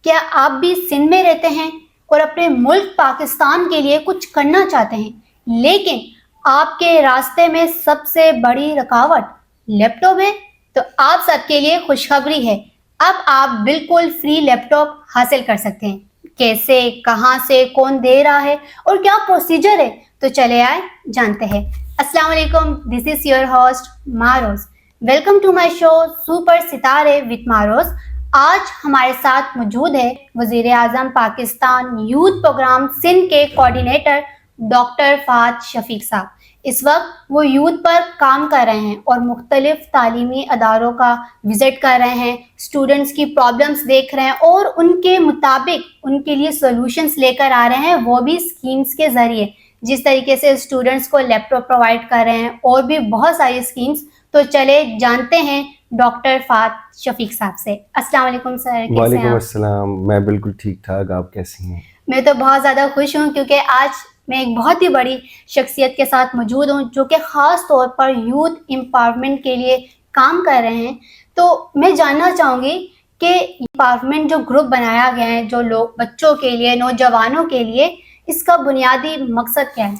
क्या आप भी सिंध में रहते हैं और अपने मुल्क पाकिस्तान के लिए कुछ करना चाहते हैं, लेकिन आपके रास्ते में सबसे बड़ी रुकावट लैपटॉप है? तो आप सबके लिए खुशखबरी है। अब आप बिल्कुल फ्री लैपटॉप हासिल कर सकते हैं। कैसे, कहां से, कौन दे रहा है और क्या प्रोसीजर है, तो चले आए जानते हैं। अस्सलाम वालेकुम, this is your host Maroz. Welcome to my show super Sitare with Maroz. आज हमारे साथ मौजूद है वजीर आजम पाकिस्तान यूथ प्रोग्राम सिंध के कोऑर्डिनेटर डॉक्टर फहद शफीक साहब। इस वक्त वो यूथ पर काम कर रहे हैं और मुख्तलिफ तालीमी अदारों का विजिट कर रहे हैं, स्टूडेंट्स की प्रॉब्लम्स देख रहे हैं और उनके मुताबिक उनके लिए सॉल्यूशंस लेकर आ रहे हैं, वो भी स्कीम्स के ज़रिए। जिस तरीके से स्टूडेंट्स को लैपटॉप प्रोवाइड कर रहे हैं और भी बहुत सारी स्कीम्स। तो चले जानते हैं डॉक्टर फहद शफीक साहब से। अस्सलाम वालेकुम सर, कैसे हैं वालेकुम आप? अस्सलाम। मैं बिल्कुल ठीक ठाक, आप कैसी हैं? मैं तो बहुत ज़्यादा खुश हूँ क्योंकि आज मैं एक बहुत ही बड़ी शख्सियत के साथ मौजूद हूँ जो कि ख़ास तौर पर यूथ एम्पावरमेंट के लिए काम कर रहे हैं। तो मैं जानना चाहूँगी कि एम्पावरमेंट जो ग्रुप बनाया गया है, जो लोग बच्चों के लिए, नौजवानों के लिए, इसका बुनियादी मकसद क्या है?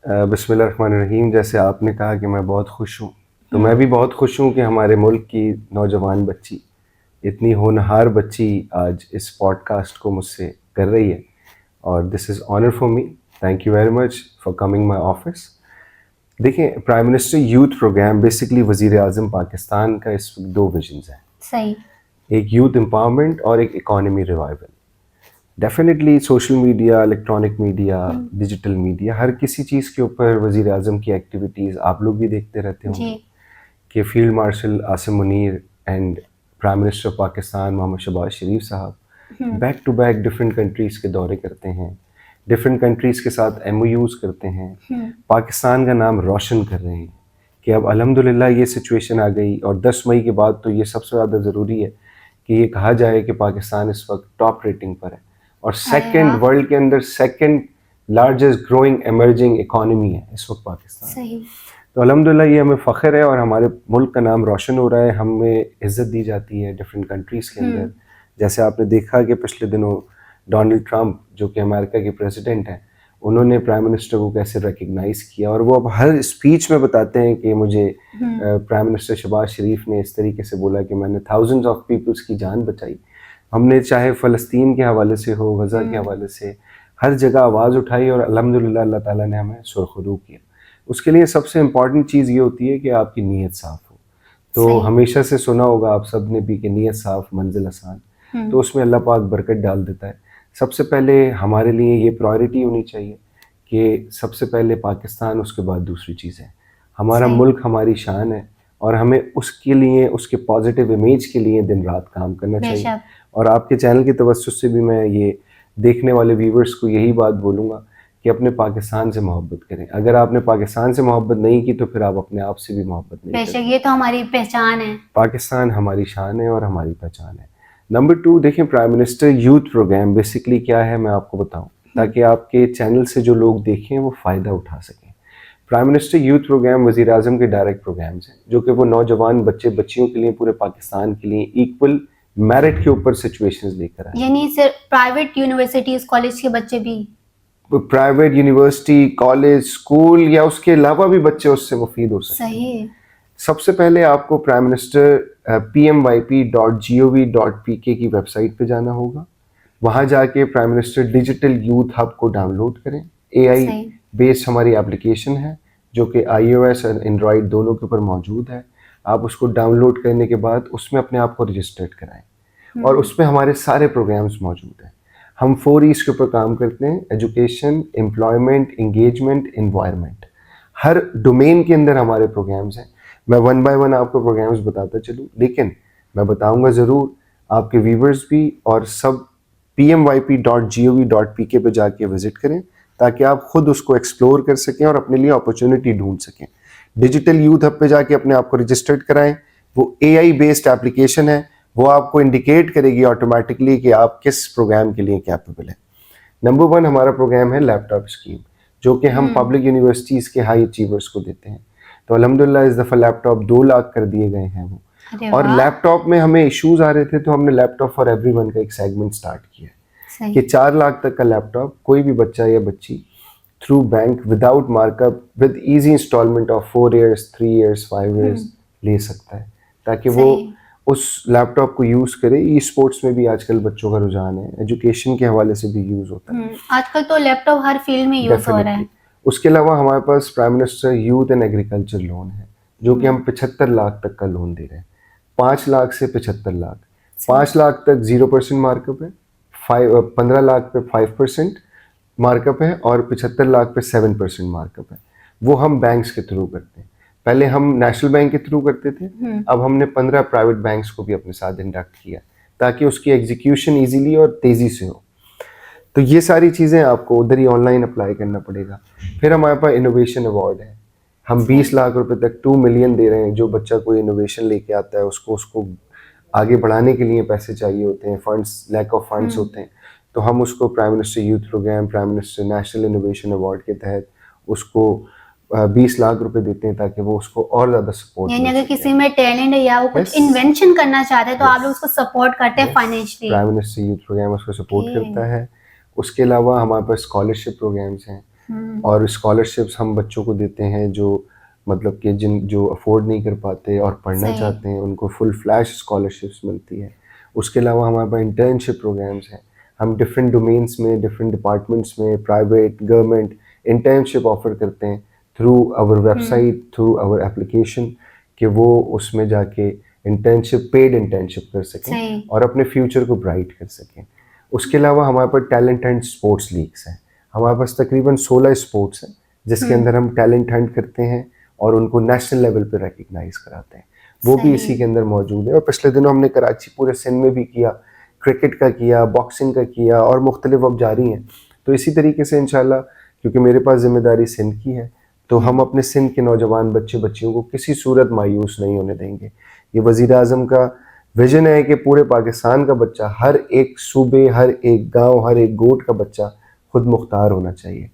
बिस्मिल्लाहिर्रहमानिर्रहीम। जैसे आपने कहा कि मैं बहुत खुश हूँ, तो मैं भी बहुत खुश हूँ कि हमारे मुल्क की नौजवान बच्ची, इतनी होनहार बच्ची आज इस पॉडकास्ट को मुझसे कर रही है, और this is honour for me. Thank you very much for coming my office. देखिए, prime minister youth programme basically वज़ीर आज़म पाकिस्तान का इस वक्त दो विजन्स हैं, सही। एक यूथ एम्पावरमेंट और एक economy revival. Definitely social media, electronic media, digital media, हर किसी चीज़ के ऊपर वज़ीर आज़म की एक्टिविटीज़ आप लोग भी देखते रहते होंगे जी। कि field marshal Asim Munir and prime minister Pakistan Mohammad Shahbaz Sharif साहब back to back different countries के दौरे करते हैं, डिफरेंट कंट्रीज़ के साथ MOUs करते हैं, पाकिस्तान का नाम रोशन कर रहे हैं कि अब अल्हम्दुलिल्लाह ये सिचुएशन आ गई। और 10 मई के बाद तो ये सबसे ज़्यादा ज़रूरी है कि ये कहा जाए कि पाकिस्तान इस वक्त टॉप रेटिंग पर है और सेकंड वर्ल्ड के अंदर second largest growing emerging economy है इस वक्त पाकिस्तान। सही। तो अल्हम्दुलिल्लाह ये हमें फ़ख्र है और हमारे मुल्क का नाम रोशन हो रहा है, हमें इज़्ज़त दी जाती है डिफरेंट कंट्रीज़ के अंदर। जैसे आपने देखा कि पिछले दिनों डोनाल्ड ट्रंप जो कि अमेरिका के प्रेसिडेंट हैं, उन्होंने प्राइम मिनिस्टर को कैसे रिकग्नाइज़ किया, और वो अब हर स्पीच में बताते हैं कि मुझे प्राइम मिनिस्टर शहबाज शरीफ ने इस तरीके से बोला कि मैंने थाउजेंड्स ऑफ पीपल्स की जान बचाई। हमने चाहे फ़लस्तीन के हवाले से हो, गज़ा के हवाले से, हर जगह आवाज़ उठाई और अल्हम्दुलिल्लाह अल्लाह ताला ने हमें सुरखरू किया। उसके लिए सबसे इम्पॉर्टेंट चीज़ ये होती है कि आपकी नीयत साफ़ हो। तो हमेशा से सुना होगा आप सब ने भी कि नीयत साफ़ मंजिल आसान, तो उसमें अल्लाह पाक बरकत डाल देता है। सबसे पहले हमारे लिए ये प्रायोरिटी होनी चाहिए कि सबसे पहले पाकिस्तान, उसके बाद दूसरी चीज़ें। हमारा मुल्क हमारी शान है और हमें उसके लिए, उसके पॉजिटिव इमेज के लिए दिन रात काम करना चाहिए। और आपके चैनल की तवज्जुह से भी मैं ये देखने वाले व्यूवर्स को यही बात बोलूँगा कि अपने पाकिस्तान से मोहब्बत करें। अगर आपने पाकिस्तान से मोहब्बत नहीं की तो फिर आप अपने आप से भी मोहब्बत नहीं करें। बेशक, ये तो हमारी पहचान है। पाकिस्तान हमारी शान है और हमारी पहचान है। नंबर 2, देखें, prime minister youth programme basically क्या है मैं आपको बताऊं, ताकि आपके चैनल से जो लोग देखें वो फ़ायदा उठा सकें। प्राइम मिनिस्टर यूथ प्रोग्राम वज़ीर आज़म के डायरेक्ट प्रोग्राम्स हैं जो कि वो नौजवान बच्चे बच्चियों के लिए, पूरे पाकिस्तान के लिए इक्वल मेरिट के ऊपर सिचुएशंस लेकर आए। यानी सिर्फ प्राइवेट यूनिवर्सिटीज, कॉलेज के बच्चे भी? प्राइवेट यूनिवर्सिटी, कॉलेज, स्कूल या उसके अलावा भी बच्चे उससे मुफीद हो सकते हैं। सही। सबसे पहले आपको प्राइम मिनिस्टर PMYP.gov.pk की वेबसाइट पे जाना होगा। वहाँ जाके prime minister digital youth hub को डाउनलोड करें। AI बेस्ड हमारी एप्लीकेशन है जो कि iOS और एंड्रॉयड दोनों के ऊपर मौजूद है। आप उसको डाउनलोड करने के बाद उसमें अपने आप को रजिस्टर्ड कराएं और उसमें हमारे सारे प्रोग्राम्स मौजूद हैं। हम 4 E's के ऊपर काम करते हैं: एजुकेशन, एम्प्लॉयमेंट, इंगेजमेंट, एनवायरनमेंट। हर डोमेन के अंदर हमारे प्रोग्राम्स हैं। मैं 1 बाय 1 आपको प्रोग्राम्स बताता चलूँ, लेकिन मैं बताऊंगा ज़रूर, आपके व्यूवर्स भी और सब PMYP.gov.pk पे जाके विज़िट करें ताकि आप खुद उसको एक्सप्लोर कर सकें और अपने लिए अपॉर्चुनिटी ढूंढ सकें। डिजिटल यूथ हब पे जाके अपने आप को रजिस्टर्ड कराएं। वो AI बेस्ड एप्लीकेशन है, वो आपको इंडिकेट करेगी ऑटोमेटिकली कि आप किस प्रोग्राम के लिए कैपेबल है। नंबर 1 हमारा प्रोग्राम है लैपटॉप स्कीम, जो कि हम पब्लिक यूनिवर्सिटीज़ के हाई अचीवर्स को देते हैं। तो अल्हम्दुलिल्लाह इस दफ़ा लैपटॉप 2 लाख कर दिए गए हैं वो, अरे और वाह, लैपटॉप में हमें इश्यूज आ रहे थे तो हमने लैपटॉप फॉर एवरीवन का एक सेगमेंट स्टार्ट किया सही। कि 4 लाख तक का लैपटॉप कोई भी बच्चा या बच्ची through bank without markup with easy instalment of 4 years 3 years 5 years ले सकता है, ताकि वो सही। उस लैपटॉप को यूज़ करे। ई स्पोर्ट्स में भी आजकल बच्चों का रुझान है, एजुकेशन के हवाले से भी यूज़ होता है आजकल तो लैपटॉप हर फील्ड में यूज हो रहा है। डेफिनेटली। उसके अलावा हमारे पास prime minister youth and agriculture loan है, जो कि हम 75 लाख तक का लोन दे रहे हैं, 5 लाख से 75 लाख। 5 लाख तक 0% मार्कअप है, 15 लाख पे 5% मार्कअप है और 75 लाख पे 7% मार्कअप है। वो हम बैंक्स के थ्रू करते हैं। पहले हम नेशनल बैंक के थ्रू करते थे, अब हमने 15 प्राइवेट बैंक्स को भी अपने साथ इंडक्ट किया ताकि उसकी एग्जीक्यूशन इजीली और तेज़ी से हो। तो ये सारी चीज़ें आपको उधर ही ऑनलाइन अप्लाई करना पड़ेगा। फिर हमारे पास इनोवेशन अवार्ड है, हम 20 लाख रुपए तक 2 मिलियन दे रहे हैं। जो बच्चा कोई इनोवेशन लेके आता है उसको आगे बढ़ाने के लिए पैसे चाहिए होते हैं, फंड्स, लैक ऑफ फंड्स होते हैं, तो हम उसको prime minister youth programme, prime minister national innovation award के तहत उसको 20 लाख रुपए देते हैं ताकि वो उसको और ज़्यादा सपोर्ट यानी मिल अगर सके। किसी में टैलेंट है या वो कुछ Yes. इन्वेंशन करना चाहते हैं तो आप Yes. लोग उसको सपोर्ट करते हैं financially. Prime minister youth programme उसको सपोर्ट Okay. करता है। उसके अलावा हमारे पास स्कॉलरशिप प्रोग्राम्स हैं और स्कॉलरशिप्स हम बच्चों को देते हैं जो मतलब कि जो अफोर्ड नहीं कर पाते और पढ़ना सही। चाहते हैं, उनको फुल फ्लैश स्कॉलरशिप्स मिलती है। उसके अलावा हमारे पास इंटर्नशिप प्रोग्राम्स हैं, हम डिफरेंट डोमेन्स में, डिफरेंट डिपार्टमेंट्स में, प्राइवेट, गवर्नमेंट इंटर्नशिप ऑफर करते हैं through our website, through our application, कि वो उसमें जाके इंटर्नशिप, पेड इंटर्नशिप कर सकें सही। और अपने फ्यूचर को ब्राइट कर सकें। उसके अलावा हमारे पास टैलेंट हंट स्पोर्ट्स लीग्स हैं। हमारे पास तकरीबन 16 स्पोर्ट्स हैं जिसके अंदर हम टैलेंट हंट करते हैं और उनको नेशनल लेवल पे रिकग्नाइज कराते हैं। वो भी सही। इसी के अंदर मौजूद है। और पिछले दिनों हमने कराची, पूरे सिंध में भी किया, क्रिकेट का किया, बॉक्सिंग का किया और मुख्तलिफ अब जारी हैं। तो इसी तरीके से इंशाल्लाह, क्योंकि मेरे पास जिम्मेदारी सिंध की है, तो हम अपने सिंध के नौजवान बच्चे बच्चियों को किसी सूरत मायूस नहीं होने देंगे। ये वज़ीर आज़म का विजन है कि पूरे पाकिस्तान का बच्चा, हर एक सूबे, हर एक गांव, हर एक गोट का बच्चा खुद मुख्तार होना चाहिए।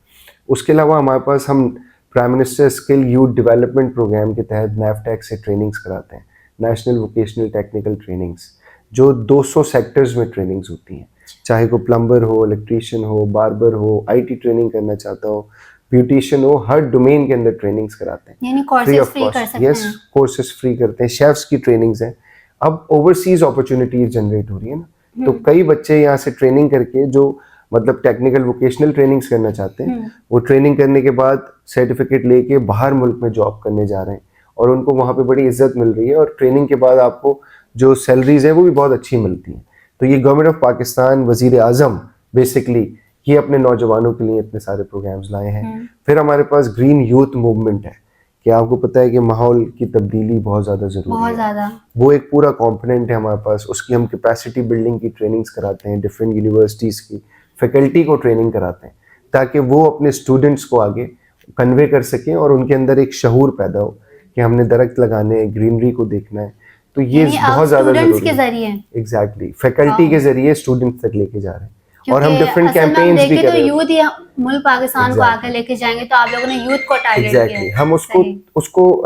उसके अलावा हमारे पास हम prime minister skill youth development programme के तहत नैफटेक से ट्रेनिंग्स कराते हैं, नेशनल वोकेशनल टेक्निकल ट्रेनिंग्स, जो 200 सेक्टर्स में ट्रेनिंग्स होती हैं। चाहे कोई प्लम्बर हो, इलेक्ट्रीशियन हो, बार्बर हो, आईटी ट्रेनिंग करना चाहता हो, ब्यूटिशियन हो, हर डोमेन के अंदर ट्रेनिंग्स कराते हैं यानी फ्री कोर्सेज ऑफ फ्री कर कॉस्ट। सकते यस, हैं। कोर्सेज फ्री करते हैं, शेफ्स की ट्रेनिंग्स हैं। अब ओवरसीज अपॉर्चुनिटीज जनरेट हो रही है ना, तो कई बच्चे यहाँ से ट्रेनिंग करके जो मतलब टेक्निकल वोकेशनल ट्रेनिंग्स करना चाहते हैं, वो ट्रेनिंग करने के बाद सर्टिफिकेट लेके बाहर मुल्क में जॉब करने जा रहे हैं और उनको वहाँ पे बड़ी इज्जत मिल रही है और ट्रेनिंग के बाद आपको जो सैलरीज है वो भी बहुत अच्छी मिलती हैं। तो ये गवर्नमेंट ऑफ पाकिस्तान, वजीर आज़म बेसिकली ये अपने नौजवानों के लिए इतने सारे प्रोग्राम्स लाए हैं। फिर हमारे पास ग्रीन यूथ मूवमेंट है कि आपको पता है कि माहौल की तब्दीली बहुत ज़्यादा ज़रूरी बहुत है, ज्यादा। वो एक पूरा कंपोनेंट है हमारे पास। उसकी हम कैपेसिटी बिल्डिंग की ट्रेनिंग्स कराते हैं, डिफरेंट यूनिवर्सिटीज़ की फैकल्टी को ट्रेनिंग कराते हैं ताकि वो अपने स्टूडेंट्स को आगे कन्वे कर सकें और उनके अंदर एक शऊर पैदा हो कि हमने दरख्त लगाने हैं, ग्रीनरी को देखना है। तो ये यानी आप बहुत ज़्यादा स्टूडेंट्स ज़रूरी के है। जरिए, एग्जैक्टली, फैकल्टी के जरिए स्टूडेंट्स तक लेके जा रहे हैं और हम क्योंकि डिफरेंट असल में हम कैंपेन्स भी देखें कर तो रहे हैं। यूथ या मुल्क पाकिस्तान को Exactly. आगे लेके जाएंगे, तो आप लोगों ने यूथ को टारगेट किया एग्जैक्टली है। हम उसको सही। उसको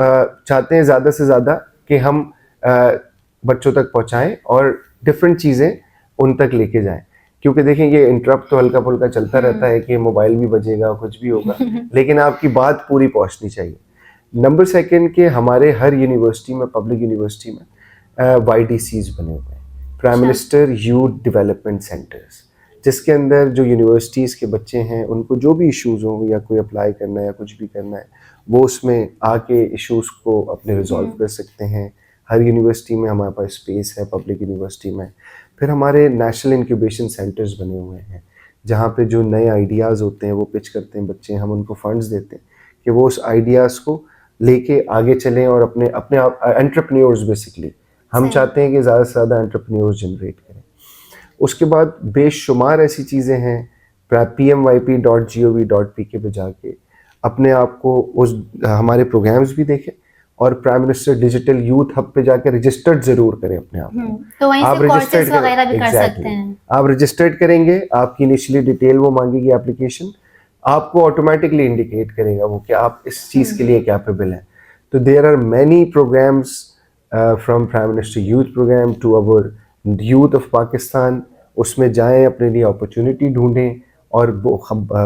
चाहते हैं ज़्यादा से ज़्यादा कि हम बच्चों तक पहुंचाएं और डिफरेंट चीज़ें उन तक लेके जाएं। क्योंकि देखें ये इंटरप्ट तो हल्का फुल्का चलता रहता है कि मोबाइल भी बजेगा, कुछ भी होगा, लेकिन आपकी बात पूरी पहुंचनी चाहिए। नंबर सेकंड के हमारे हर यूनिवर्सिटी में, पब्लिक यूनिवर्सिटी में YDCs बने हुए हैं, prime minister youth development centres, जिसके अंदर जो यूनिवर्सिटीज़ के बच्चे हैं उनको जो भी इश्यूज़ हों या कोई अप्लाई करना है या कुछ भी करना है, वो उसमें आके इश्यूज़ को अपने रिजॉल्व कर सकते हैं। हर यूनिवर्सिटी में हमारे पास स्पेस है, पब्लिक यूनिवर्सिटी में। फिर हमारे नेशनल इंक्यूबेशन सेंटर्स बने हुए हैं जहाँ पे जो नए आइडियाज़ होते हैं वो पिच करते हैं बच्चे, हम उनको फंड्स देते हैं कि वो उस आइडियाज़ को लेके आगे चलें और अपने अपने आप एंटरप्रेन्योर्स बेसिकली हम चाहते हैं कि ज़्यादा से ज़्यादा एंटरप्रेन्योर्स जनरेट करें। उसके बाद बेशुमार ऐसी चीज़ें हैं, pmyp.gov.pk पे जाके अपने आप को उस हमारे प्रोग्राम्स भी देखें और prime minister digital youth hub पे जाके रजिस्टर्ड ज़रूर करें अपने आप को। तो वहीं आप से कोर्सेज registered वगैरह भी कर Exactly. सकते हैं। आप रजिस्टर्ड करेंगे, आपकी इनिशियली डिटेल वो मांगेगी एप्लीकेशन, आपको ऑटोमेटिकली इंडिकेट करेगा वो कि आप इस चीज़ के लिए कैपेबल हैं। तो there are many programmes from prime minister youth programme to our youth of Pakistan, उसमें जाएं, अपने लिए अपॉर्चुनिटी ढूंढें, और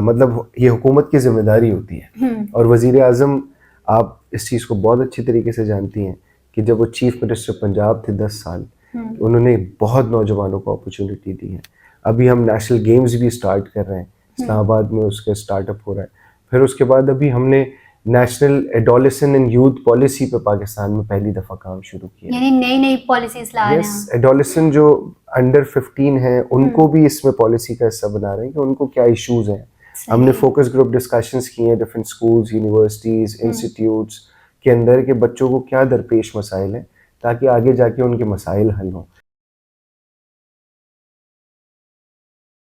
मतलब ये हुकूमत की जिम्मेदारी होती है। और वज़ीर आज़म, आप इस चीज़ को बहुत अच्छी तरीके से जानती हैं कि जब वो चीफ मिनिस्टर पंजाब थे 10 साल, तो उन्होंने बहुत नौजवानों को अपॉर्चुनिटी दी है। अभी हम नेशनल गेम्स भी स्टार्ट कर रहे हैं, इस्लामाबाद में उसका स्टार्टअप हो रहा है। फिर उसके बाद अभी हमने national adolescent and youth policy पे पाकिस्तान में पहली दफ़ा काम शुरू किया। यानी नई नई पॉलिसीज ला रहे हैं। यस, एडोलेसेंट जो अंडर 15 हैं उनको भी इसमें पॉलिसी का हिस्सा बना रहे हैं कि उनको क्या इश्यूज हैं। हमने फोकस ग्रुप डिस्कशंस किए हैं डिफरेंट स्कूल्स, यूनिवर्सिटीज़, इंस्टीट्यूट्स के अंदर के बच्चों को क्या दरपेश मसाइल हैं, ताकि आगे जाके उनके मसाइल हल हों।